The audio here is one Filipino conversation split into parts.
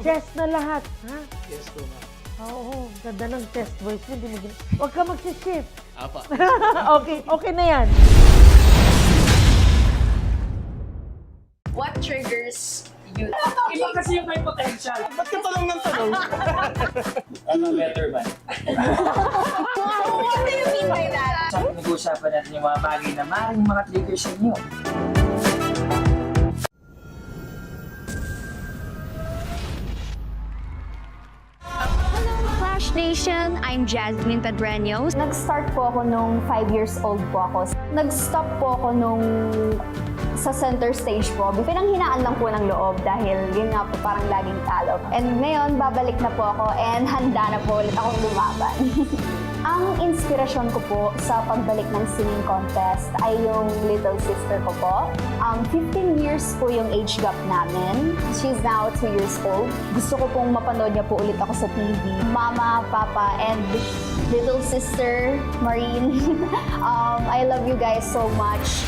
Chest na lahat, ha? Yes po, ma'am. Oo, ganda ng chest voice mo. Huwag ka mag-shift. Apa. Okay na yan. What triggers you? Iba kasi yung may potential. Ba't ka pa lang ng tanong? Ano, better ba? What do you mean by that? Sabi, nag-uusapan natin yung mga bagay na maaaring mga triggers sa inyo. Flash Nation, I'm Jasmine Pedreño. Nag-start po ako nung 5 years old po ako. Nag-stop po ako nung sa center stage po. Pinanghinaan lang po ng loob dahil yun nga po parang laging talo. And ngayon, babalik na po ako and handa na po ulit akong lumaban. Ang inspirasyon ko po sa pagbalik ng singing contest ay yung little sister ko po. 15 years po yung age gap namin. She's now 2 years old. Gusto ko pong mapanood niya po ulit ako sa TV. Mama, Papa, and little sister, Marine. I love you guys so much.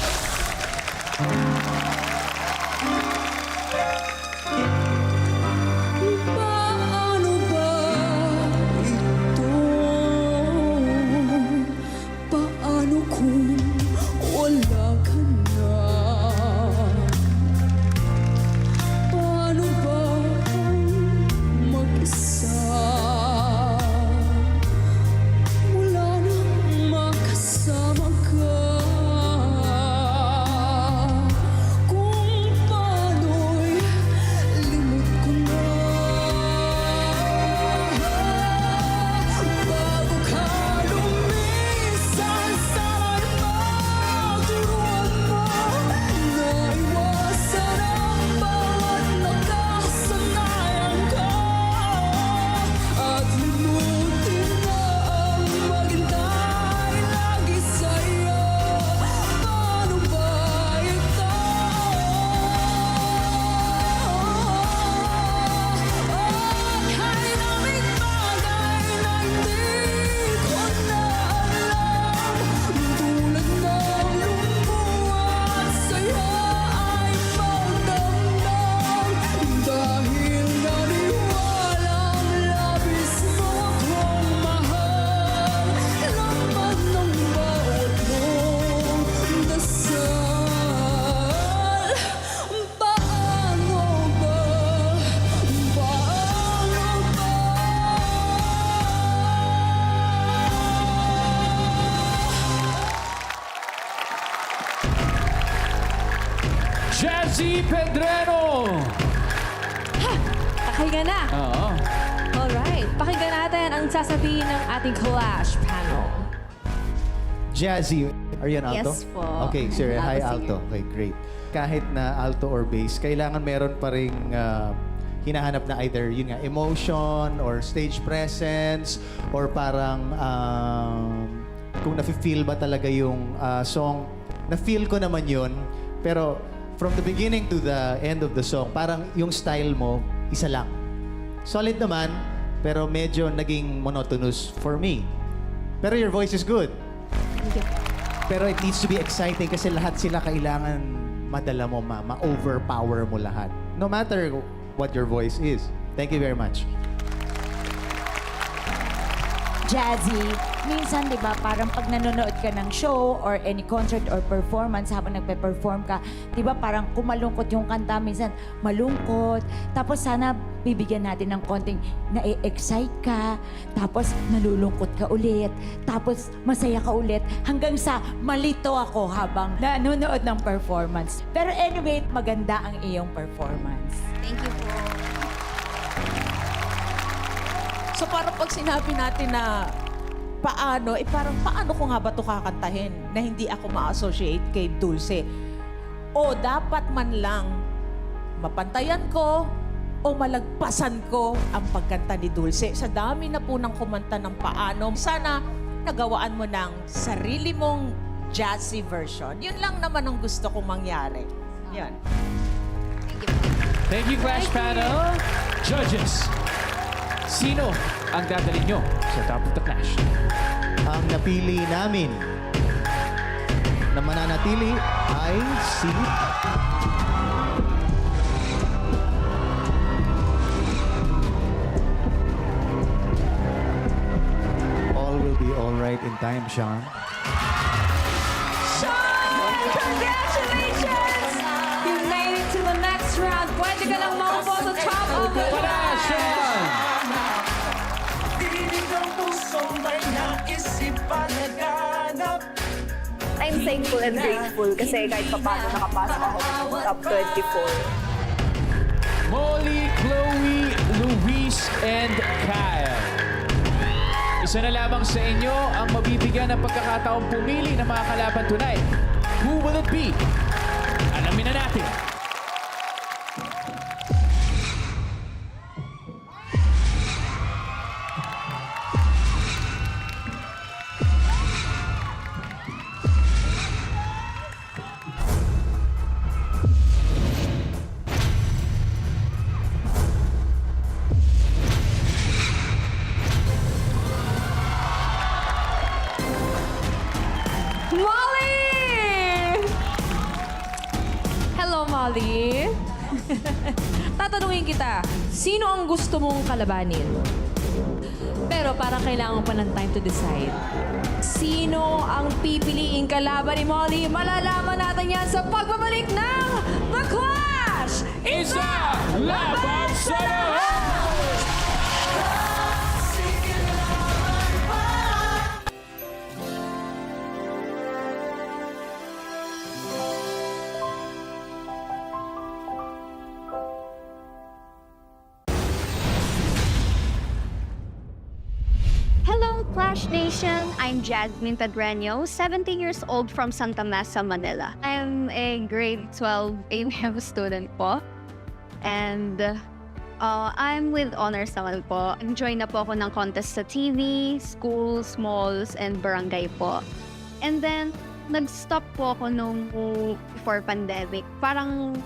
Paano ba ito? Paano kung wala ka na? Paano ba mag-isa? Wala nang makasama ka. Kung paano'y limot ko na. Bago ka lumisan, sana'y maturuan mo na iwasan ang bawat nakasanayan ka at limutin na ang maghintay lagi sa'yo. Paano ba ito? Kahit aming bagay na hindi ko na alam, tulad ng lumuwas sa'yo ay magdamdam. Dahil naniwalang labis mo akong mahal, laman ng bawat mong dasal. Paano ba? Paano ba? Jazzy Pedrero! Pakinggan na. Oo. Alright. Pakinggan natin ang sasabihin ng ating Clash panel. Jazzy, are you an alto? Yes po. Okay, sir. Hi, Alto alto. Okay, great. Kahit na alto or bass, kailangan meron pa ring hinahanap na either yun nga, emotion or stage presence or parang kung nafe-feel ba talaga yung song. Na-feel ko naman yun, pero from the beginning to the end of the song, parang yung style mo, isa lang. Solid naman, pero medyo naging monotonous for me. Pero your voice is good. Pero it needs to be exciting kasi lahat sila kailangan madala mo, ma-overpower mo lahat. No matter what your voice is. Thank you very much. Jazzy, minsan 'di ba parang pag nanonood ka ng show or any concert or performance habang nagpe-perform ka, 'di ba parang kumalungkot yung kanta minsan, malungkot. Tapos sana bibigyan natin ng konting na-excite ka, tapos nalulungkot ka ulit, tapos masaya ka ulit hanggang sa malito ako habang nanonood ng performance. Pero anyway, maganda ang iyong performance. Thank you po. So parang pag sinabi natin na paano, parang paano ko nga ba ito kakantahin na hindi ako ma-associate kay Dulce? O dapat man lang mapantayan ko o malagpasan ko ang pagkanta ni Dulce. Sa dami na po ng kumanta ng paano, sana nagawaan mo ng sarili mong jazzy version. Yun lang naman ang gusto kong mangyari. Yan. Thank you, Clash Panel. Judges, sino ang dadalhin nyo sa Top of the Clash? Ang napili namin na mananatili ay si in time, Sean. Congratulations! You made it to the next round. Pwede ka lang maupo sa top of the Wala, Sean! I'm thankful and grateful kasi kahit pa paano nakapasok ako ng top 24. Molly, Chloe, Luis, and Kyle. Isa na lamang sa inyo ang mabibigyan ng pagkakataong pumili ng mga kalaban tonight. Who will it be? Alamin na natin. Molly! Hello, Molly. Tatanungin kita, sino ang gusto mong kalabanin? Pero parang kailangan pa ng time to decide. Sino ang pipiliing kalaban ni Molly? Malalaman natin yan sa pagbabalik ng The Clash! Isa laban sa lahat! Hello, Clash Nation! I'm Jasmine Pedreño, 17 years old from Santa Mesa, Manila. I'm a grade 12 A.M. student po. And I'm with honors naman po. Enjoy na po ako ng contest sa TV, schools, malls, and barangay po. And then, nag-stop po ako nung before pandemic. Parang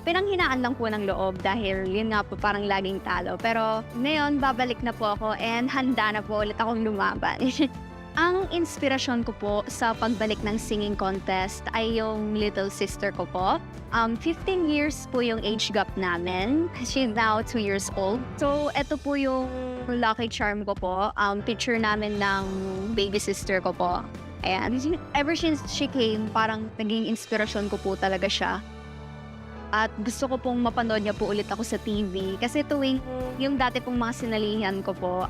pinanghinaan lang po ng loob dahil yun nga po parang laging talo. Pero ngayon, babalik na po ako and handa na po ulit akong lumaban. Ang inspirasyon ko po sa pagbalik ng singing contest ay yung little sister ko po. 15 years po yung age gap namin. She's now 2 years old. So, eto po yung lucky charm ko po. Picture namin ng baby sister ko po. Ayan. Ever since she came, parang naging inspirasyon ko po talaga siya. At gusto ko pong mapanood niya po ulit ako sa TV. Kasi tuwing yung dati pong mga sinalihan ko po,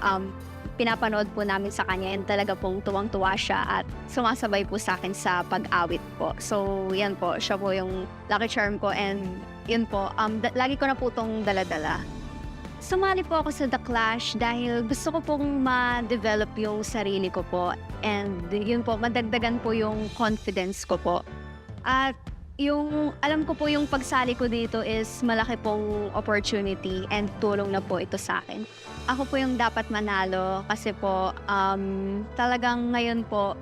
pinapanood po namin sa kanya and talaga pong tuwang-tuwa siya at sumasabay po sa akin sa pag-awit po. So, yan po. Siya po yung lucky charm ko and yun po. Lagi ko na po itong dala-dala. Sumali po ako sa The Clash dahil gusto ko pong ma-develop yung sarili ko po. And yun po, madagdagan po yung confidence ko po. At alam ko po yung pagsali ko dito is malaki pong opportunity and tulong na po ito sa akin. Ako po yung dapat manalo kasi po talagang ngayon po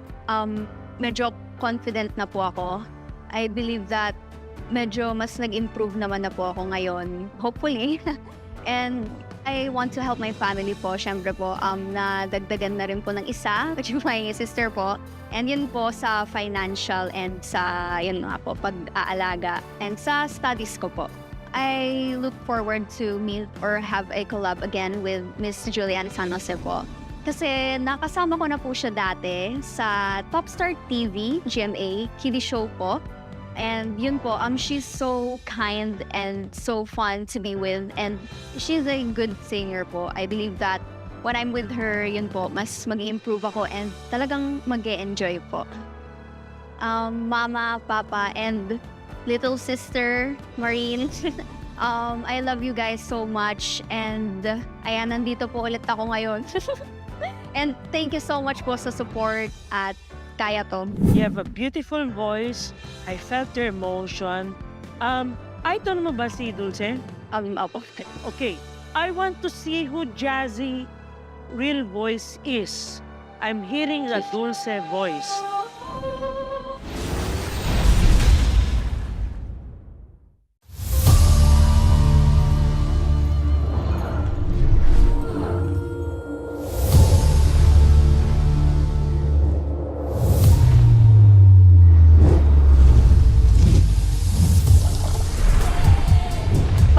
medyo confident na po ako. I believe that medyo mas nag-improve naman na po ako ngayon, hopefully. And I want to help my family po. Siyempre po, nadagdagan na rin po ng isa, which is my sister po. And yun po sa financial and sa, yun nga po, pag-aalaga. And sa studies ko po. I look forward to meet or have a collab again with Miss Juliana San Jose po. Kasi nakasama ko na po siya dati sa Top Star TV, GMA, kiddie show po. And yun po, she's so kind and so fun to be with. And she's a good singer po. I believe that when I'm with her, yun po, mas mag-improve ako and talagang mag-e-enjoy po. Mama, Papa, and little sister, Marine. I love you guys so much. And ayan, nandito po ulit ako ngayon. And thank you so much po sa support at kaya to. You have a beautiful voice. I felt your emotion. Idol mo ba si Dulce? Opo. Okay. I want to see who Jazzy real voice is. I'm hearing the Dulce voice.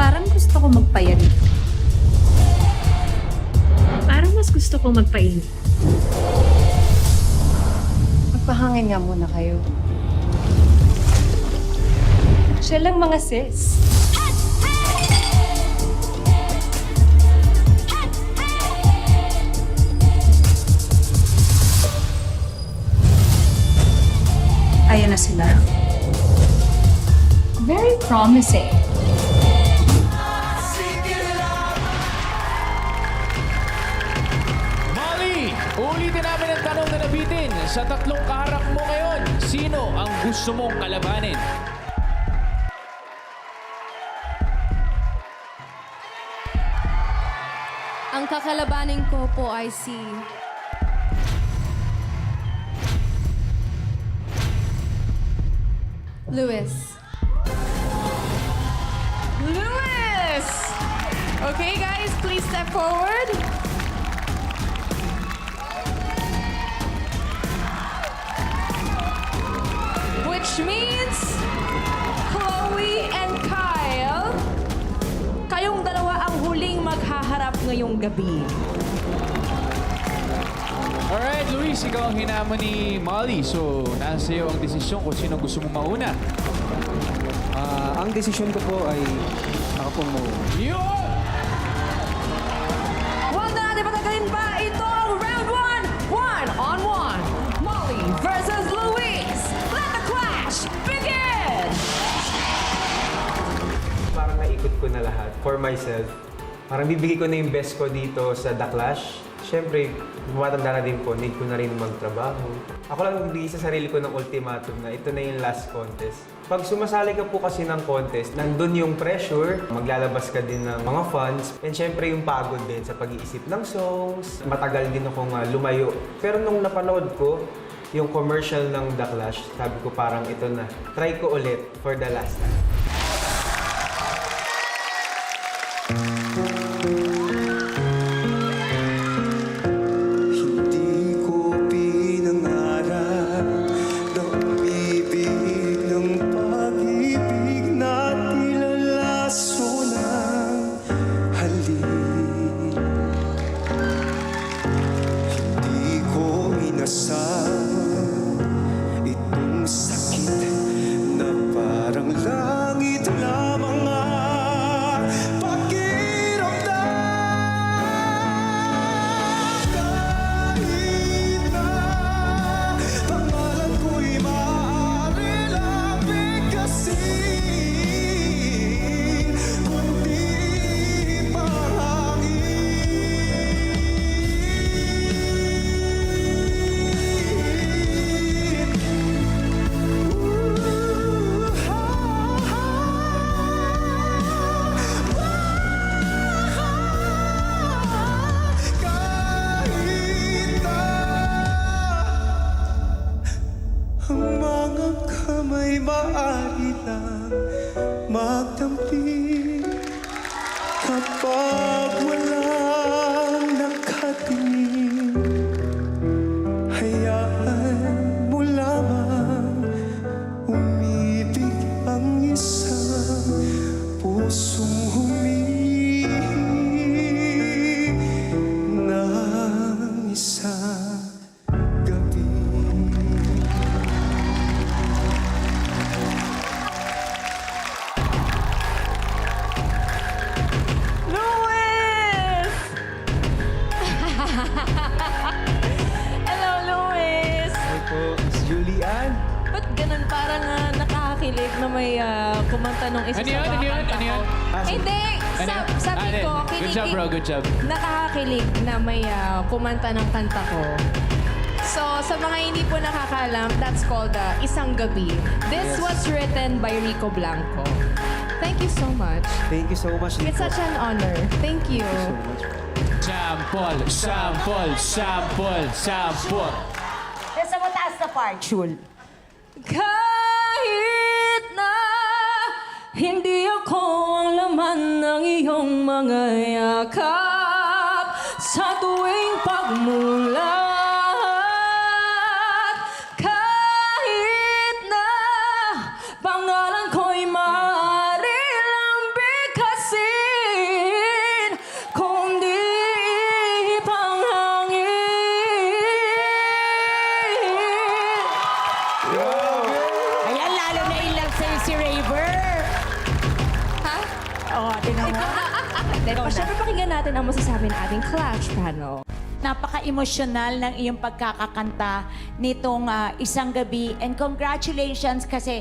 Parang gusto ko magpayari. Parang mas gusto ko magpainit. Mahangin nga muna kayo. Siya lang mga sis. Ayan na sila. Very promising. Molly, ulitin namin ang tanong na nabitin. Sa tatlong kaharap mo ngayon, sino ang gusto mong kalabanin? Ang kakalabanin ko po ay si... Luis. Luis! Okay, guys, please step forward. Which means, Chloe and Kyle, kayong dalawa ang huling maghaharap ngayong gabi. Alright, Luis, ikaw ang hinamon ni Molly. So, nasa iyo ang desisyon kung sino gusto mong mauna. Ang desisyon ko po ay ako po mo. Yun! Huwag na natin patagalin pa. Ito ang round 1. One-on-one. Molly versus Luis. Let the clash begin! Parang naikot ko na lahat for myself. Parang bibigay ko na yung best ko dito sa The Clash. Siyempre, tumatanda na din po, need ko na rin magtrabaho. Ako lang nagbigay sa sarili ko ng ultimatum na ito na yung last contest. Pag sumasali ka po kasi ng contest, nandun yung pressure, maglalabas ka din ng mga funds, and siyempre yung pagod din sa pag-iisip ng songs. Matagal din akong lumayo. Pero nung napanood ko, yung commercial ng The Clash, sabi ko parang ito na. Try ko ulit for the last time. maaari lang magtampi kapag walang nakatingin. Hayaan mo lamang umibig ang isang pusong humihingi ng isang gabi. Luis! Hello, Luis! Hi po, Miss Julian. Ba't ganun parang nakakakilig na may kumanta nung isa Ano sa yun? mga Ano yun? kanta Ano yun? ko? Hindi! Sabi ko, Good job, bro. Good job. nakakakilig na may kumanta ng kanta ko. So, sa mga hindi po nakakalam, that's called Isang Gabi. This was written by Rico Blanco. Thank you so much. Thank you so much. It's such an honor. Thank you. so much. Sample, sample, sample, sample. Sa mataas na part. Shul. Kahit na hindi ako ang laman ng iyong mga yakap sa tuwing pagmulat, kahit na pangalan ko'y maaari lang bigkasin, kundi panghangin. Oo, tinan mo. Siyempre, pakinggan natin ang masasabi ng ating Clash panel. Napaka-emosyonal ng iyong pagkakakanta nitong Isang Gabi. And congratulations kasi